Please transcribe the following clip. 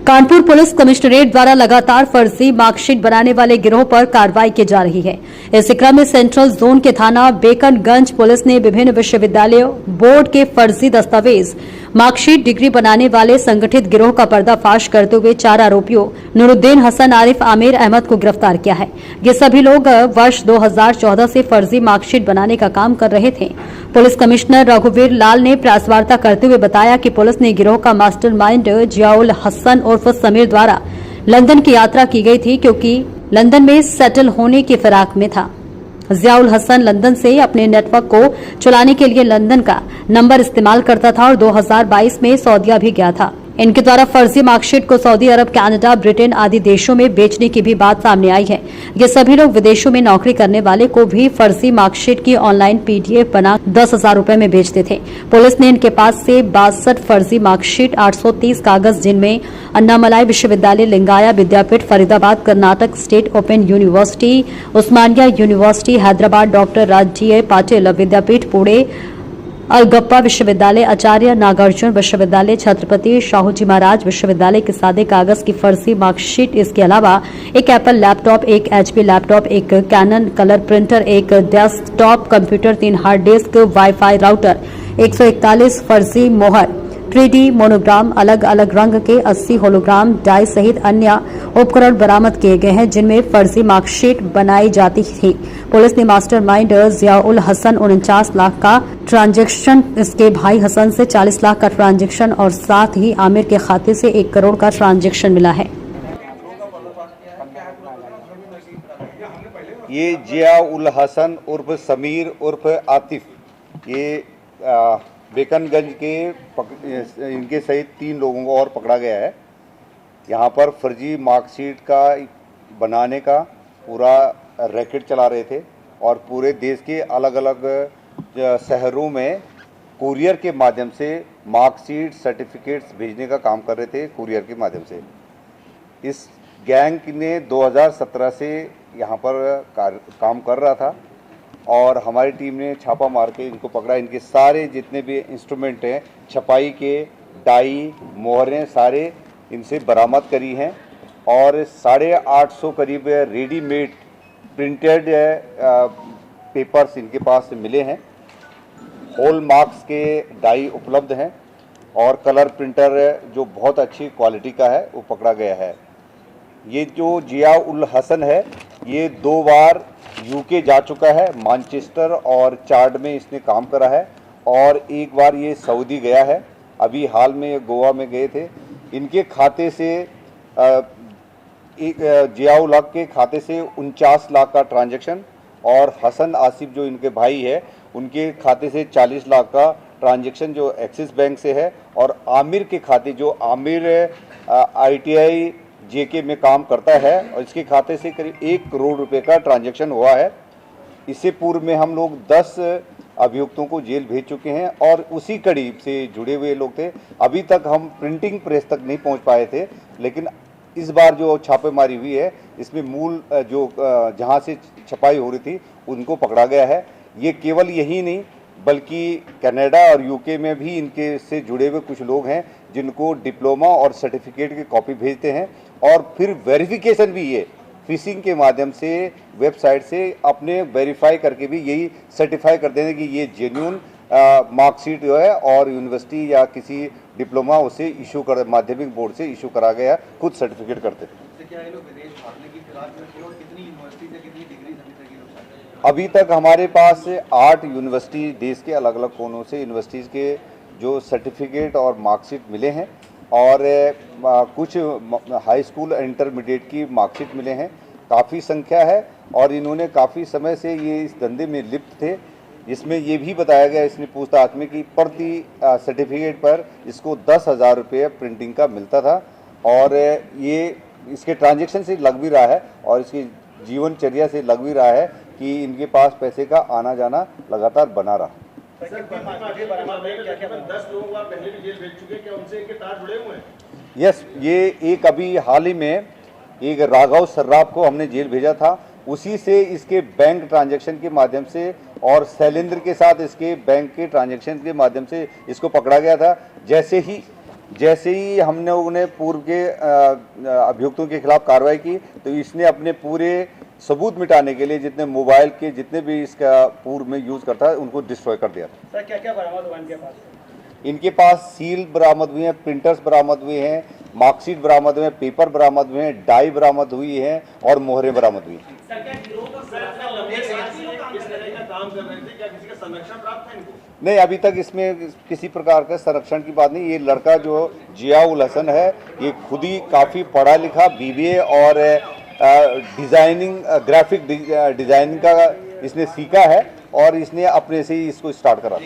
Kanpur police commissionerate द्वारा लगातार फर्जी मार्कशीट बनाने वाले गिरोह पर कार्रवाई की जा रही है। इसी क्रम में सेंट्रल जोन के थाना बेकनगंज पुलिस ने विभिन्न विश्वविद्यालयों बोर्ड के फर्जी दस्तावेज मार्कशीट डिग्री बनाने वाले संगठित गिरोह का पर्दाफाश करते हुए 4 आरोपियों नूरुद्दीन हसन, आरिफ, आमिर अहमद को गिरफ्तार किया है। ये सभी लोग वर्ष 2014 से फर्जी मार्कशीट बनाने का काम कर रहे थे। पुलिस कमिश्नर रघुवीर लाल ने प्रेस वार्ता करते हुए बताया कि पुलिस ने गिरोह का मास्टरमाइंड जियाउल हसन उर्फ समीर द्वारा लंदन की यात्रा की गई थी, क्योंकि लंदन में सेटल होने की फिराक में था। जियाउल हसन लंदन से अपने नेटवर्क को चलाने के लिए लंदन का नंबर इस्तेमाल करता था और 2022 में सऊदीया भी गया था। इनके द्वारा फर्जी मार्कशीट को सऊदी अरब, कनाडा, ब्रिटेन आदि देशों में बेचने की भी बात सामने आई है। ये सभी लोग विदेशों में नौकरी करने वाले को भी फर्जी मार्कशीट की ऑनलाइन पीडीएफ बना 10,000 रुपए में बेचते थे। पुलिस ने इनके पास से 62 फर्जी मार्कशीट, 830 कागज, जिनमें अन्नामलाई विश्वविद्यालय, Lingaya Vidyapeeth Faridabad, Karnataka state open university, Osmania university Hyderabad, doctor Raji Patil विद्यापीठ पुणे, अलगप्पा विश्वविद्यालय, आचार्य नागार्जुन विश्वविद्यालय, छत्रपति शाहूजी महाराज विश्वविद्यालय के सादे कागज की फर्जी मार्कशीट। इसके अलावा एक एप्पल लैपटॉप, एक एचपी लैपटॉप, एक कैनन कलर प्रिंटर, एक desktop computer, 3 hard disk, wifi router, 141 फर्जी मोहर, 3D मोनोग्राम, अलग अलग रंग के 80 होलोग्राम डाई सहित अन्य उपकरण बरामद किए गए हैं, जिनमें फर्जी मार्कशीट बनाई जाती थी। पुलिस ने मास्टरमाइंड जियाउल हसन 49 लाख का ट्रांजैक्शन, इसके भाई हसन से 40 लाख का ट्रांजैक्शन और साथ ही आमिर के खाते से 1 करोड़ का ट्रांजैक्शन मिला है। ये जियाउल हसन उर्फ समीर उर्फ आतिफ, ये बेकनगंज के इनके सहित 3 लोगों को और पकड़ा गया है। यहाँ पर फर्जी मार्कशीट का बनाने का पूरा रैकेट चला रहे थे और पूरे देश के अलग अलग शहरों में कुरियर के माध्यम से मार्कशीट, सर्टिफिकेट्स भेजने का काम कर रहे थे कुरियर के माध्यम से। इस गैंग ने 2017 से यहाँ पर काम कर रहा था और हमारी टीम ने छापा मार के इनको पकड़ा। इनके सारे जितने भी इंस्ट्रूमेंट हैं, छपाई के, डाई, मोहरें, सारे इनसे बरामद करी हैं और 850 करीब रेडीमेड प्रिंटेड पेपर्स इनके पास मिले हैं। हॉल मार्क्स के डाई उपलब्ध हैं और कलर प्रिंटर जो बहुत अच्छी क्वालिटी का है वो पकड़ा गया है। ये जो जियाउल हसन है ये 2 बार यूके जा चुका है, मैनचेस्टर और चार्ड में इसने काम करा है और 1 बार ये सऊदी गया है। अभी हाल में ये गोवा में गए थे। इनके खाते से जियाउल हक के खाते से 49 लाख का ट्रांजैक्शन और हसन आसिफ जो इनके भाई है उनके खाते से 40 लाख का ट्रांजैक्शन जो एक्सिस बैंक से है और आमिर के खाते जो आमिर ITI JK में काम करता है और इसके खाते से करीब 1 करोड़ रुपए का ट्रांजैक्शन हुआ है। इससे पूर्व में हम लोग 10 अभियुक्तों को जेल भेज चुके हैं और उसी कड़ी से जुड़े हुए लोग थे। अभी तक हम प्रिंटिंग प्रेस तक नहीं पहुंच पाए थे, लेकिन इस बार जो छापेमारी हुई है इसमें मूल जो जहां से छपाई हो रही थी उनको पकड़ा गया है। ये केवल यही नहीं बल्कि कनाडा और यूके में भी इनके से जुड़े हुए कुछ लोग हैं जिनको डिप्लोमा और सर्टिफिकेट की कॉपी भेजते हैं और फिर वेरिफिकेशन भी ये फिशिंग के माध्यम से वेबसाइट से अपने वेरीफाई करके भी यही सर्टिफाई कर देंगे कि ये जेन्युइन मार्कशीट जो है और यूनिवर्सिटी या किसी डिप्लोमा उसे इशू कर माध्यमिक बोर्ड से इशू करा गया, खुद सर्टिफिकेट करते थे। अभी तक हमारे पास 8 यूनिवर्सिटी देश के अलग अलग कोनों से यूनिवर्सिटीज़ के जो सर्टिफिकेट और मार्कशीट मिले हैं और कुछ हाई स्कूल इंटरमीडिएट की मार्कशीट मिले हैं। काफ़ी संख्या है और इन्होंने काफ़ी समय से ये इस धंधे में लिप्त थे, जिसमें ये भी बताया गया इसने पूछताछ में कि प्रति सर्टिफिकेट पर इसको 10,000 रुपये प्रिंटिंग का मिलता था और ये इसके ट्रांजैक्शन से लग भी रहा है और इसकी जीवनचर्या से लग भी रहा है कि इनके पास पैसे का आना जाना लगातार बना रहा। यस, ये एक अभी हाल ही में एक राघव सर्राफ को हमने जेल भेजा था, उसी से इसके बैंक ट्रांजैक्शन के माध्यम से और शैलेंद्र के साथ इसके बैंक के ट्रांजैक्शन के माध्यम से इसको पकड़ा गया था। जैसे ही जैसे ही हमने उन्हें पूर्व के अभियुक्तों के खिलाफ कार्रवाई की तो इसने अपने पूरे सबूत मिटाने के लिए जितने मोबाइल के जितने भी इसका पूर्व में यूज करता है उनको डिस्ट्रॉय कर दिया था। सर क्या क्या बरामद हुआ इनके पास? इनके पास सील बरामद हुए हैं, प्रिंटर्स बरामद हुए हैं, मार्कशीट बरामद हुए हैं, पेपर बरामद हुए हैं, डाई बरामद हुई है और मोहरें बरामद हुई हैं। सर क्या गिरोह का किस तरह का काम कर रहे थे? क्या किसी का संरक्षण प्राप्त है इनको? नहीं, अभी तक इसमें किसी प्रकार का संरक्षण की बात नहीं। ये लड़का जो जिया उल हसन है ये खुद ही काफ़ी पढ़ा लिखा BBA और डिज़ाइनिंग ग्राफिक डिज़ाइनिंग का इसने सीखा है और इसने अपने से ही इसको स्टार्ट करा।